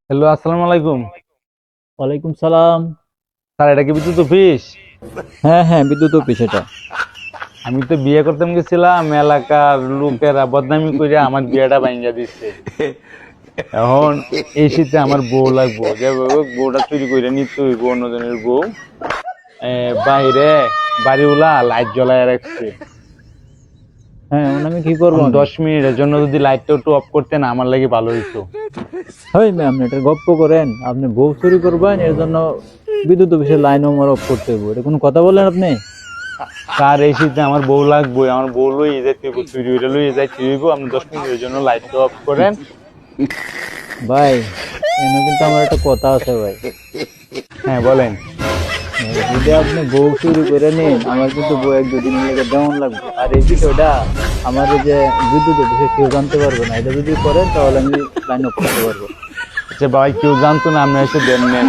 Hello, আসসালামু আলাইকুম। ওয়ালাইকুম সালাম। স্যার, এটা কি বিদ্যুৎ অফিস? হ্যাঁ হ্যাঁ, বিদ্যুৎ অফিস এটা। আমি তো বিয়ে করতে গেছিলাম, এলাকার লোকেরা বদনামি করে আমার বিয়েটা ভাঙিয়ে দিচ্ছে। এখন এই শীতে আমার বউ লাগবো, যে বউটা চুরি করে নিতে হইব অন্যজনের বউ। বাইরে বাড়িওয়ালা লাইট জ্বলায় রাখছে। হ্যাঁ, এখন আমি কি করবো? 10 মিনিটের জন্য যদি লাইটটা একটু অফ করতেন আমার লাগে ভালো হইতো। হয় ম্যাম, এটা গপ্প করেন? আপনি বউ চুরি করবেন, এর জন্য বিদ্যুৎ অফিসের লাইন আমার অফ করতে হবে? এটা কোনো কথা বলেন আপনি? স্যার, এই শীতে আমার বউ লাগবো, আমার বউ লইয়ে যাইতে হইব, চুরি হইলে লইয়ে যাইতে হইব। আপনি 10 মিনিটের জন্য লাইটটা অফ করেন। ভাই, এখানে কিন্তু আমার একটা কথা আছে ভাই। হ্যাঁ, বলেন। যদি আপনি বউ চুরি করে নিন, আমার কিন্তু বউ 1-2 দিন লেগে দেওয়ান লাগবে। আর এই বিষয়টা আমার এই যে বিদ্যুৎ অফিসে কেউ জানতে পারবে না। এটা যদি করেন তাহলে আমি লাইন অফ করতে পারবো। আচ্ছা ভাই, কেউ জানতো না, আপনি এসে দেন নেন।